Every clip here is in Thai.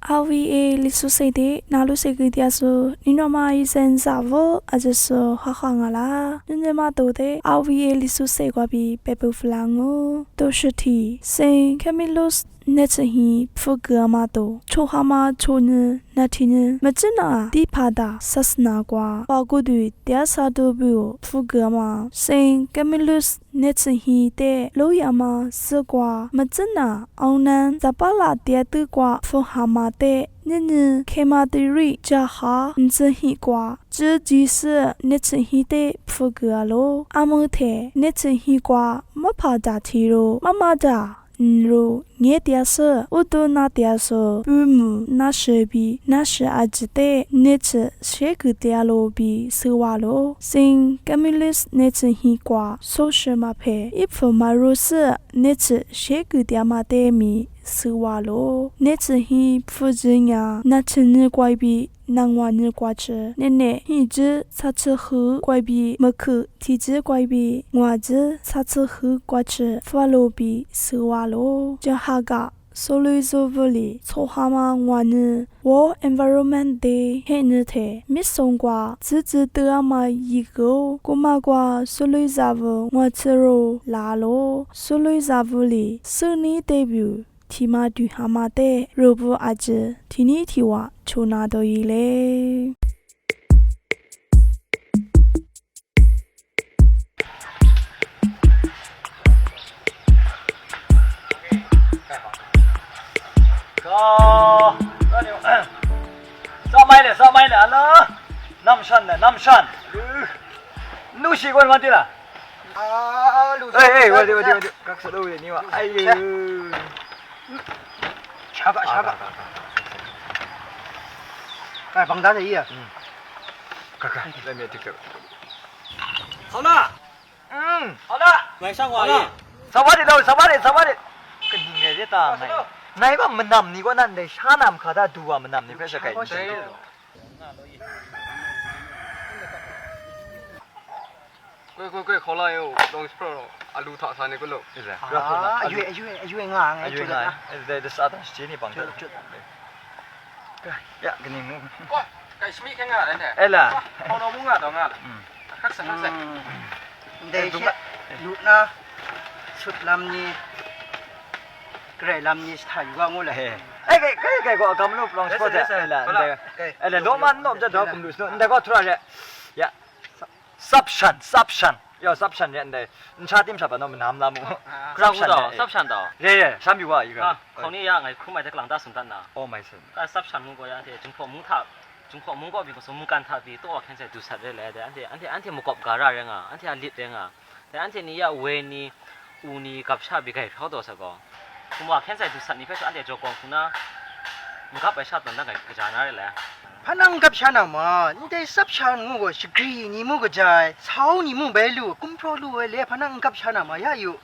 RVA Lisusede Nalusegidiaso Ninoma Isenzavo Ajaso Hahangala Ninema Dode RVA Lisusegwabi Pepu Flango Doshati Saint Camillus Netsahi Pfugamato Chohama Chone Natine Majina Dipada Sasnagwa Pagudu Diasadobu Pfugama Saint Camillus Netsahi De Loyama Segwa Majina Aunan Zapala Diatukwa Fuhama De Nini Kemadiri Jaha Nzahikwa Zjise Netsahi De Pfugalo Amote Netsahi Kwa Mapada Tiro Mamada Nro nye tiasa uto na tiasa bumu na shebi na she ajite neche shegu tialo bi sewalo sing Camillus neche hikwa so she mape ifo marose neche shegu tiamate mi sewalo neche hi pfujinya na chenye kwaibi nangwa ni kwache nene hiji sache hu kwaibi mekhu tiji kwaibi ngwaje sache hu kwache falobi sewalo jahaga Soluzovoli Sohama Ngwani War Environment Day Henete Misongwa Zizi Deama Yigo Gumagwa Soluzavo Ngwatero Lalo Soluzavoli Suni Debut Tima du Hamade Robo Aje Tini Tiwa Chonado Yile sao mai nè nó năm sân nu xì con mà đi là ê các sự đâu vậy mà ai chả vậy cái bằng đá gì à các đây mẹ thực sự好了，好了晚上我也。sao bắt đi cái gì nghe thế ta này này mà mình nằm ni con ăn đây sao nằm khá ta đùa mình nằm ni phải sao cái quay khó lại yêu đông spro alu thọ sản này có lộ ayu ngang ayu ngang đây sao ta chỉ ni bằng chút ya cái này mua cái smith cái ngà đấy nè ấy là họ nó muốn ngà đó ngà khắc sẵn đây chứ lụt na sụt làm ni cái làm ni thay qua ngô lại cái gọi cầm lúc long sport ấy là nó mà nó rất đó cũng được nó có thua rồi ya subshan 야 subshan인데 차팀 잡아 놓으면 남나무 subshan 예 삼비와 이거 거기야 내 쿠마이 데 랑다 순단나 오 마이스 subshan 거야 데 중포 문거 비고 소문간 타비 또 캔세 두사를 내야 돼 안테 무겁 가라랭아 안테 알립랭아 안테 니야 왜니 우니 갑샤비 가 혀도서고 kuma 캔세 두사니 페서 안테 조건구나 무갑 배 샷던다 그잖아래 파낭 갑샤나 뭐 근데 삽샤는 뭐 시그리니 뭐 그자 사오니 뭐 벨루 꿈프로루 래 파낭 갑샤나 뭐 야유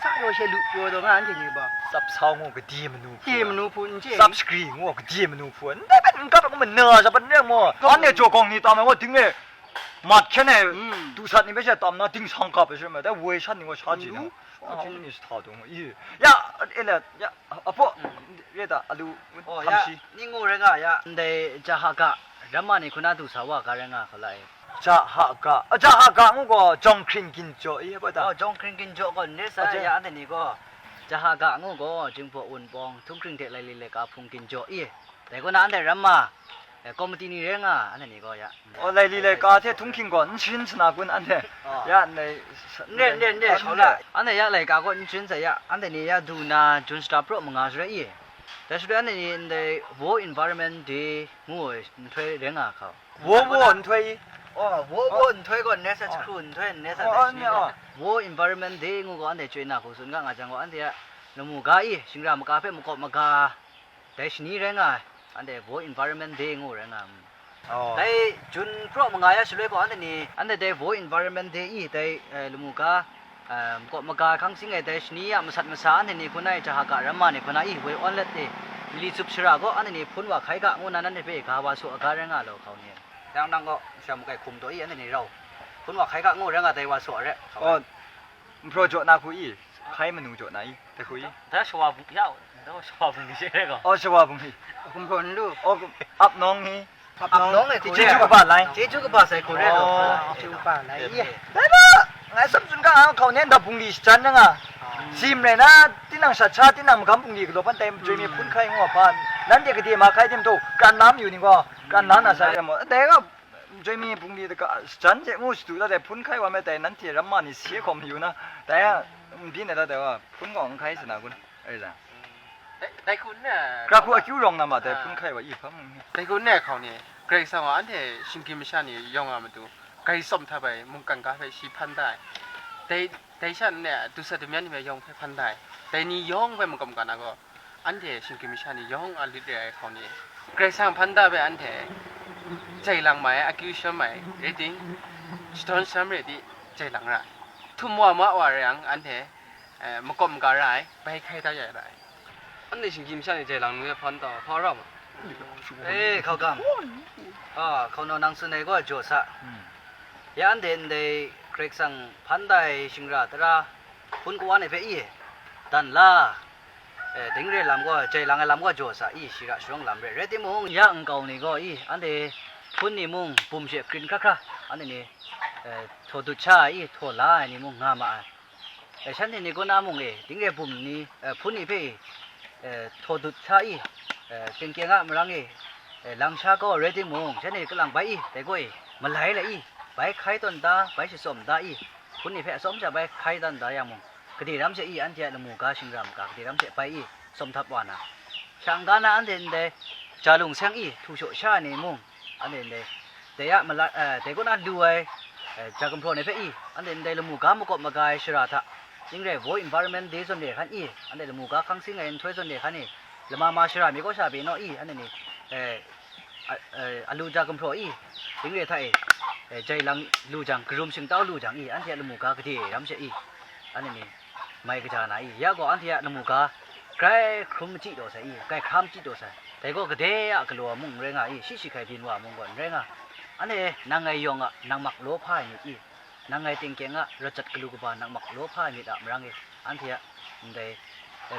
사요 셰루 요도 안테 니 봐 삽사오 그 디엠누 디엠누 푼지 삽스크린 그 디엠누 푼 근데 ben 갑 뭐 너자 ben 뭐 안에 조건니 따면 뭐 등에 맞ken에 두사니 배셔 땀나 등 상갑 해서 뭐 왜 샷는 거 사지는 아니 스타도 야 엘라 야 아포 얘다 알루 함시 닝고랭아 야 근데 자하가 람마니 쿠나두 사와 가랭아 콜라이 자하가 뭐 정크린 긴조 이 해보다 정크린 긴조 건 내사 야 안데 니고 자하가 뭐 정보 운봉 통크린 데 라이리레가 풍 긴조 이 내고 나한테 람마 코미티니 랭아 안데 니고 야 라이리레가 테 통킨 건 신스나군 안데 야네好了 안데 야 라이가 건 진짜 야 안데 니야 두나 준스타 프로 뭔가 그래 이但是安尼因的 World Environment Day 我推人啊靠我推我推个那是坤推那是 World Environment Day 我安尼最那好顺个我讲我安尼那么个伊新ra咖啡么个但是你人啊安尼 World Environment Day 我人啊但准 pro 么个呀是来个安尼安尼的 World Environment Day 伊的那么个ก็มากาครั้งสิ่งไอ้แต่ชนีอ่ะมาสานนี่คนไหนจะหาการมาเนี่ยคนไหนเว้ยออนเล็ตเนี่ยมิลิซุปชิราก็อันนี้พ้นว่าใครก็งูนั้นนี่เป็นกาวาสุอาการงาเราเขาเนี่ยแล้วนั่งก็ชาวมุกไก่คุมตัวอีอันนี้เราพ้นว่าใครก็งูเรื่องอะไรว่าสุอะไร โปรโจนาคุยใครมันนูโจนาอีแต่คุย ถ้าชัวร์ยาว แล้วชอบมึงใช่ไหมก็ อ๋อชว่าบุ้งฮี คุณพลลูก อ๋ออับน้องฮี อับน้องไอ้ ที่ชื่อกับบ้านไร ที่ชื่อกับบ้านใส่คนได้หรอชื่อบ้านไรเย่ ได้ละไงสมสุนก็เขาเนี่ยดับบุ้งฮีจันยังอ่ะซิมเลยนะที่นั่งชัดชาที่นั่งมันคำบุ้งฮีก็ตัวพันเต็มจะมีพุ่นไข่หัวพันนั้นเด็กที่มาไข่เต็มตัวการน้ำอยู่นี่ก็การน้ำน่ะใส่หมดแต่ก็จะมีบุ้งฮีแต่ก็จันจะงูสุดแต่พุ่นไข่ว่าไม่แต่นั้นที่รำมันนี่เสียความอยู่นะแต่พี่เนี่ยแต่ว่าพุ่นของไข่สนาคุณเอ้ยจ้ะ แต่คุณเนี่ย กระพู้คิวลงนะมาแต่พุ่นไข่ว่าอีกพัง แต่คุณเนี่ยเขาเนี่ยเกรซังว่าอันเดียชิงกิมชานี่ยองอ่ะมาดูไกรสมทับไปมุงกันกาไปชีพันได้แต่ฉันเนี่ยดูสัตว์เมียนี่ไปยองไปพันได้แต่นี่ยองไปมุงกันกันนะก็อันเดียชิงกิมชานี่ยองอันลิเดียเขาเนี่ยเกรซังพันได้ไปอันเดียใจหลังไหมอากิวชั่นไหมเรตติ้งสตอนซัมเรตี้ใจหลังไรทุ่มว่าว่าเรื่องอันเดียมุงกันกันไรไปใครได้ใหญ่ไร อันนี้ชิงกิมชานี่ใจหลังเนี่ยพันต่อพอเรา เอ้เขากำเขานอนนั่งสุนัยก็โจซะยันเดินเดย์เกรกสังพันได้ชิงราตระพุ่นกวนไอ้เพี้ยดันล่าถึงเรื่องลำก็ใจหลังลำก็โจซะอีสิระช่วงลำเรื่องที่มุงยังเก่านี่ก็อีอันเดพุ่นนี่มุงปุ่มเสียกลิ่นคร่าอันนี้โทดุชาอีโทลานี่มุงงามาฉันนี่ก็น้ามุงถึงเรื่องปุ่มนี่พุ่นนี่เพี้ยโทดุชาอีเก่งๆอ่ะมาลังหลังชาก็เรดี้มุงฉันนี่ก็หลังไปแต่ก็มาไหลเลยไปใครต้นตาไปสิสมตาคุณนี่แพ้สมจะไปใครต้นตาอย่างมุงกติรำเสียอันเดียละมูกาชิงรำกากติรำเสียไปสมทับวานะช่างกันนะอันเดนเดจาลุงเสียงทุชชานี่มุงอันเดนเดแต่ยะมาละแต่ก็น่าดูจากกำพรในเพ่อันเดนเดละมูกามกบมากายชราทะยิ่งเร่โว environment day ส่วนเดียขันอันเดละมูกาขังสิ่งเงินถ้วยส่วนเดียขันละมาชรามีก็ชาบีน้อยอันนี้อลูจากกำพรถึงเร่ไทยใจหลังลูจังกรุมสิงเต้าลูจังอันเดียละมูกากระเทียมเสียอันนี้ไม่กระจายไหนยากกว่าอันเดียละมูกาใกล้ครุมจิตโดใส่ใกล้ข้ามจิตโดใส่แต่ก็กระเดียกลัวมุงเร่งชิใครบินว่ามุงก่อนเร่งอันนี้นางไงยองนางมักโลภายนี่นางไงติงเก่งรจัดกลูกบ้านนางมักโลภายนี่มรังอันเดีย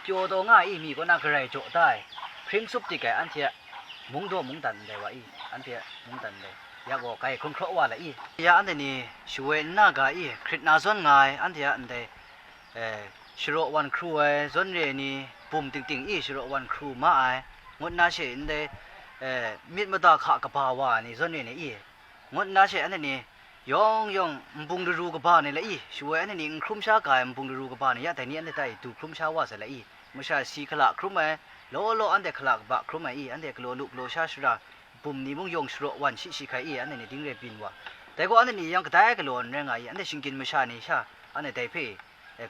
เปียวโตง่ายมีก็น่ากระไรโจได้พริ้งซุปติแกอันเดียมุงโดมุงตันได้ว่าอันเดียมุงตันได้ยากกว่าใครคงเคราะห์ว่าละยาอันนี้ช่วยน่ากายคริตนาส่วนง่ายอันเดียอันเดชโรวันครูส่วนเรนี่ปุ่มติงชโรวันครูมาไงดน่าเชื่ออันเดมิดมาตาขากระเพาว่านี่ส่วนนี้งดน่าเชื่ออันนี้ยองปุงดูรูกระเพานี่ละช่วยอันนี้ครุมชากายปุงดูรูกระเพานี่ยาแต่นี้อันเดดูครุมชาว่าเสร็จละไม่ใช่สีขลักครุมโลอันเดขลักบะครุมอันเดกโลลุกโลชาชราปุ่มนี้มุงยงชโรวันชิใครอันนี้ดิ้งเรบินว่าแต่ก็อันนี้ยังกระต่ายกลัวเรื่องอันนี้ชิงกินไม่ใช่นี่ใช่อันนี้แต่เพ่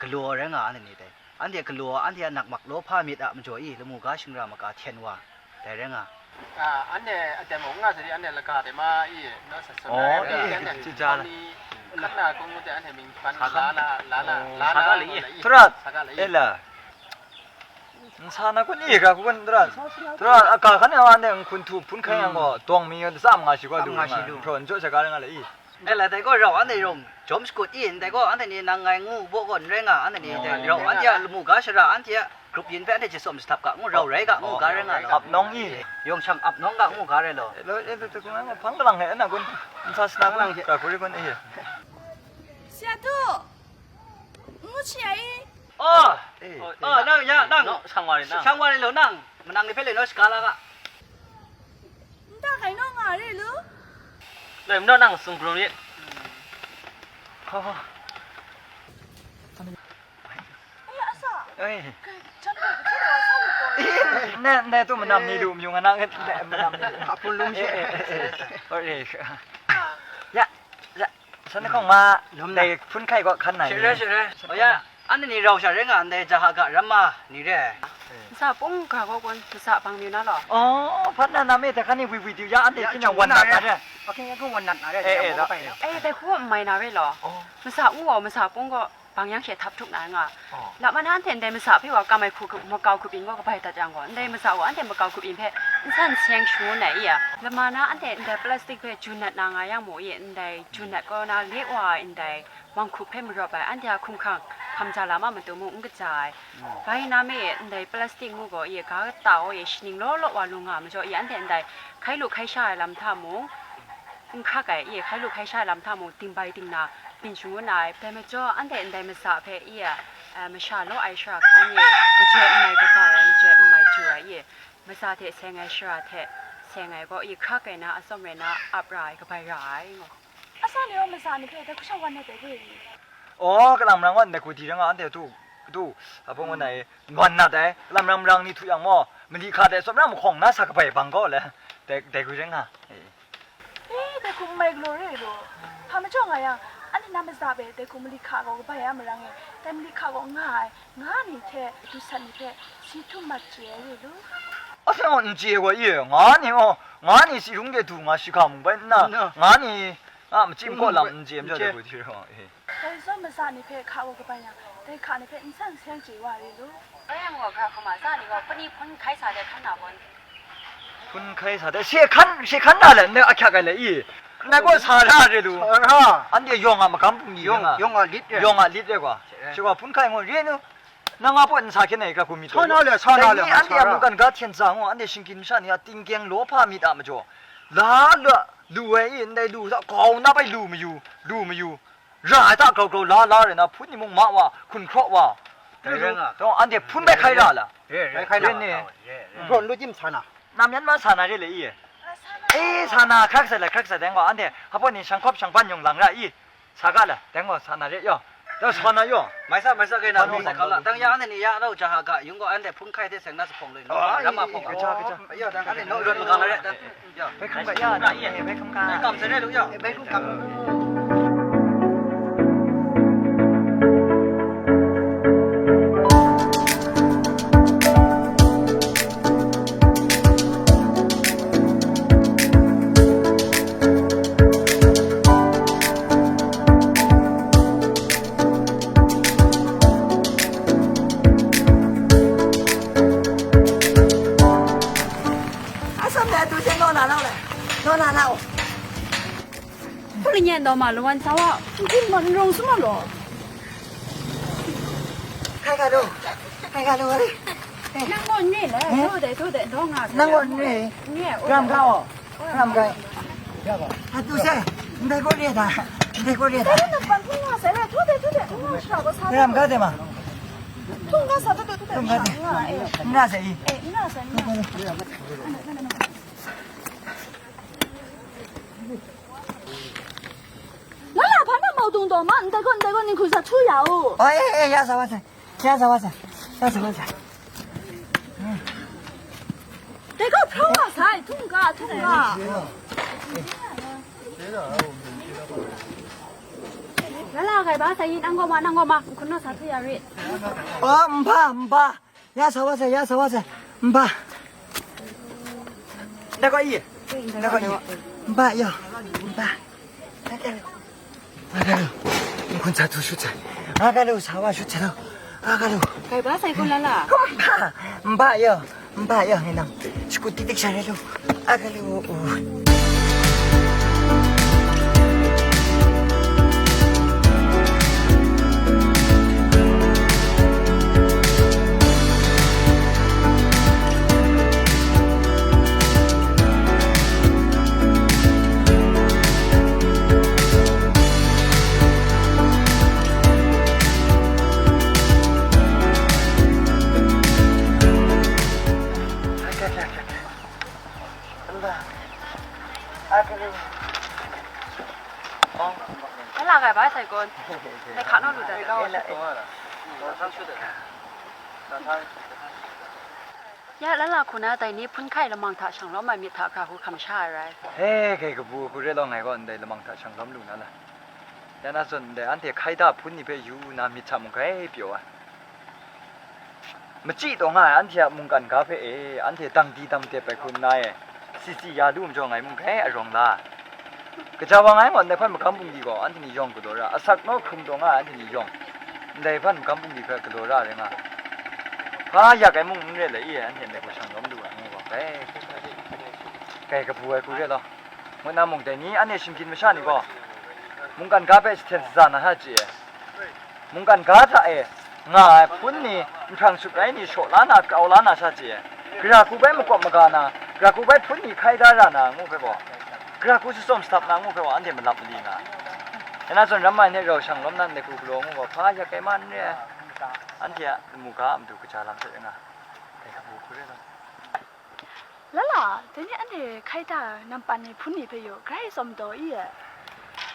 กลัวเรื่องอันนี้แต่อันเดียกลัวอันเดียหนักมักโลภามิดมันจ่อยแล้วมูกาชิงรามกาเทียนว่าแต่เรื่องอันเนี้ยแต่มองง่ายสิอันเนี้ยละกาแต่มาเนาะสัสๆอันเนี้ยจีจาละขนาดกงแต่อันเนี้ยมีปันลาทรัสเอล่ะ사나 군이 가 그건 들어 아까 가네 왔는데 군투 분카양 거 동미 싸움 가시고 그런 저 제가 하는 거래 là tại có rau anh này rồng chấm sụt yên tại có anh này nàng ngày ngu bộ còn reng anh này rau anh kia mù cá sả anh kia cướp yên phải anh chỉ sôm thập cả ngu rau rấy cả ngu cá reng ập nong y dùng sang ập nong cả ngu cá reng rồi cũng nói phăng cái lăng này là quân 사스나 lăng cả cái quân ấy 샤도 무치야 năng 상관이 너 năng mà năng đi phải lên nó scala cả ta cái nó ngả đi lứ rồi nó đang sung krum đi ơi nè tôi mà nằm đi đùm dùng anh ăn mà nằm phun lung chứ ơi dạ sao nó không mà này phun khay có khăn này rồi dạ anh này rau sả reng anh này chả cả rama nỉ đấy sa pung ka ko kon sa pang mi na lo phát ra nam ấy thì khăn này vi tiêu giá anh thì cái nào quần nặng nàyโอเคก็วันนัดอะไรได้ไปแล้ว aiแต่คู่ไม่นะเว้ยหรอมันสาอู้มันสาปงก็บางอย่างเขียทับทุกนานอ่ะแล้วมันอันเทนเดมันสาพี่ว่ากำไมคู่มาเกาคู่บินก็ไปตัดจังก่อนเดมันสาว่าอันเทนมาเกาคู่บินเพมันสั่นเสียงชูไหนอ่ะแล้วมานะอันเทนเดพลาสติกเพจูนัดนางอย่างหมูเย็นเดจูนัดก็น่าเรียกว่าอันเดวางคู่เพมันรอไปอันเดียคุ้มข้าง คำจาลามามันตัวมุ้งกระจายไปน้ำเอ๋ในพลาสติกมุ้งก็เอ๋ก้าเต่าเอ๋ชินิงล้อว่าลุงอ่ะมันจะอีอันเดียนใดใครลูกใครชายลำท่ามุ้งข้าไก่เอ๋ใครลูกใครชายลำท่ามุ้งติงใบติงนาเป็นชูนายแต่ไม่จ่ออันเดียนใดมันสาเพเอ๋ไม่ชาโลไอชาคันเอ๋ไม่เชื่อไม่ก็ไปไม่เชื่อไม่จัวเอ๋ไม่สาเทเซงไอชาเทเซงไงก็อีข้าไก่นะอสมเรนะอับไรก็ไปร้ายงอ อาซาเนี่ยไม่ซานี่เพแต่กูชอบวันนี้แต่กู อ๋อกำลังรังวันแต่กูทีรังอันเดียวตู้พวกมันไหนวันน่ะแต่ลำรังนี่ทุกอย่างมั่วมันดีขาดแต่สมรังของน่าสักไปบังก็เลยแต่กูจังอ่ะแต่กูไม่กลัวเลยลูกพามาช่องไงอ่ะอันนี้น้ำไม่ซาเบแต่กูไม่ได้ขาก็ไปยังไม่รังเองแต่ไม่ได้ขาก็ง่ายนี่แท้ดูสันนี่แท้ชีทุมาเจี๋ยเลยลูก啊，这我唔接过耶，我你是用的图，我是看唔笨呐，我你啊唔接过人唔接唔就得回去咯。แต่สมัยซานี่เพขาก็ไปยังแต่ขานี่เพอินสันเสียงจีว่าเลยลูก哎呀，我看他妈啥的，我不你碰开啥的看哪本？分开啥的，先看哪人的啊，看个来耶，那个查查的都，俺的用啊嘛，敢不你用啊立这个，是吧？分开我人呢。那我不能查起那个古米多。俺的木杆个天上哦，俺的新金山呀，顶江罗帕米达么着，拉了路哎，人在路上高那边路没有，热大高拉人啊，喷你木马哇，困壳哇，对不？然俺的喷白开了，开呢，说路进山啊，男人嘛山那这里耶，哎山那看起来等我俺的，还不你上课上班用人了耶，查个了，等我山那这哟。要穿那哟，ไม่ทราบกันนะไม่ทราบกันละตั้งยาอันนี้ยาเราจะหากะยุงก็อันเดียพุ่งไข่ที่เสียงน่าสะพงเลยน้ำมาพงกันย่อดังอันนี้โน้ตรถกันเลยย่อไปคำกันย่อนะไปคำกัน กำเสร็จได้หรือย่อไปพุ่งกำ 不是念到嘛，乱糟啊！你们弄什么咯？开个路嘞。นั่งบนนี่แหละโทษเด็ดท้องอ่ะ นั่งวันนี้ เนี่ย รำเข้ารำไก่ถ้าดูเซ่ได้ก็เรียดอ่ะได้ก็เรียด แต่那反正啊，谁来？拖得，我少个啥？ รำเข้าได้มั้ย 通个啥都得上啊！哎， น่าเสีย 那谁呢？那哪怕那冇动到嘛，你睇個，你佢實出油。哎，要啥子？你個漂啊晒，通噶。แล้วเราใครบ้าใส่ยินนั่งก็มาคุณน่าสาธุยาริ 唔怕，要啥子？唔怕。那个意，唔怕要，唔怕。阿嘎鲁，你昆查图出菜，阿嘎鲁查瓦出菜了，阿嘎鲁。 ใครบ้าใส่คนละล่ะ 唔怕要，你能，是古弟弟下来了，阿嘎鲁。แล้วเราใครบ้าใส่คนในขาโน่นดูแต่ย่าแล้วเราคุณนะแต่นี้พุ่นไข่ละมังถาช่างแล้วไม่มีถาคาหูคำชาอะไร เฮ้ยกูเรียกร้องไงก็ได้ละมังตาช่างล้ำลุนั่นแหละแต่น่าสนแต่อันที่ใครได้พุ่นนี่ไปอยู่น้ำมีชามุงไก่เปียวอ่ะมันจีตรงอ่ะอันที่มุงกันกาแฟอันที่ตั้งดีตั้งเตะไปคุณนายซียาดูมันจะไงมุงไก่อารมณ์ละก็จะว่าไงก่อนในพันธุ์กำปุงดีก็อันที่นิยมก็ตัวละสักน้อยคุมตรงอ่ะอันที่นิยมในพันธุ์กำปุงดีก็ตัวละเลยนะพาอยากไอ้มุงเรื่อยเลยอันที่ในผู้ช่างล้ำดูอ่ะมึงบอกไก่กับผู้ไอ้กูเรียกหรอมันน่ามุงแต่นี้อันนี้ชิมกินไม่ใช่นี่ก็มุงกันกาแฟเทนซานะฮะจี มุงกันกาท่าง่ายพุ่นนี่ทางสุดไรนี่โฉล้านาเกาล้านาชาจีกระกูไปมากบมากานากระกูไปพุ่นนี่ใครได้รานางูไปบอกกระกูจะส่งสตับนางูไปบอกอันเดียมันรับดีนะฉะนั้นส่วนรำมันเนี่ยเราช่างล้มนั่นในกูกลัวงูบอกพายาแกมันเนี่ยอันเดียมูกามันดูกระจายลำเสร็จนะไอ้ขบูคุเรื่อง แล้วล่ะเดี๋ยวนี้อันเดียใครได้นำปันในพุ่นนี่ไปอยู่ใครสมตัวอี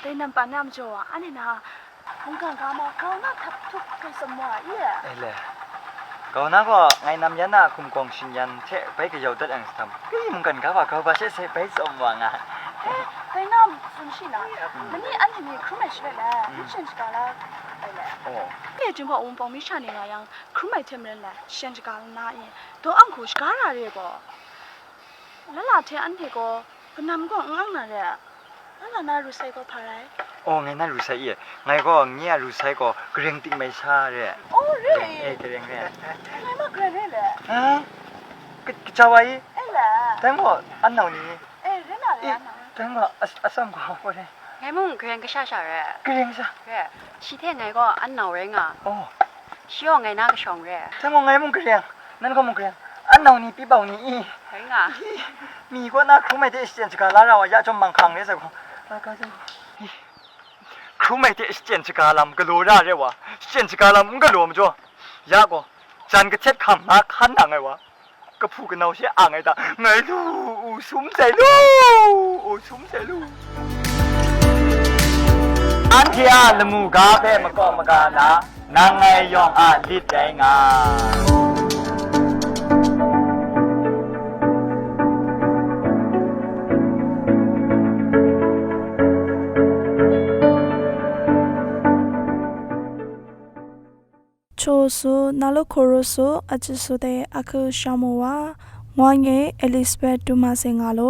เดี๋ยวนำปันน้ำจ่ออันนี้นะมุงกันกามาเขาหน้าทับทุกไปสมว่าอี ไอ้เลยก่อนหน้าก็ไงนำยันน่ะคุมกองชินยันเทไปกับยาวตัดอังสทำก็ยิ่งมึงกันก็ว่าเขาไปเสียไปสมหวังอ่ะ ไปน้ำฟุ้งชินะมันนี่อันนี้ครูไม่ช่วยแล้วไม่เช่นสกาลไปแล้ว โอ้ เนี่ยจึงบอกองค์ปองมิชานี่ไงยังครูไม่เทมเลยแหละเช่นสกาลน่าเองตัวอังคุสกาลอะไรก็แล้วล่ะเทอันนี้ก็เป็นนำก็อังนั่นแหละแล้วล่ะน่ารู้สึกก็พาไร โอ้ไงนั่นรู้ใช่ยี่ไงก็เงี้ยรู้ใช่ก็เกรงติไม่ชาเลย โอ้เรื่อย เกรงเนี่ย ไงมาเกรงเลยแหละ ฮะก็จะไว้ เอ้แหละ แต่ว่าอันเหล่านี้ เอ้เรื่องอะไรนะ แต่ว่าอัศมก็พอได้ ไงมึงเรียนก็ช้าๆเลย เกรงซะ เร่ชีเท่ไงก็อันหนาวเร่งอ่ะ โอ้ 希望ไงน่าก็ชงเร่ แต่ว่าไงมึงเกรงนั่นก็มึงเกรงอันเหล่านี้พี่เบานี้อี เร่งอ่ะ มีก็น่าครูไม่ได้เสียนสกาลาเราอยากจะมังคังเลยสักคนแล้วก็จะครูไม่ได้เสียนสกาลามก็รู้ได้เลยวะเสียนสกาลามก็รู้มั้ยจ๊ะยากก็จันก็เช็ดคำมาขันหนังไงวะก็พูดกันเอาเสียอ่างไงตาไงลูสุ่มใจลูสุ่มใจลูอันที่อาลมูกาเป้มากอมากานะนางไงยองอาลิดใจงาโชซูนาลุโคโรโซอาจิโซเตอะคือชาโมวางวงเงเอลิซาเบธดูมาเซงาโล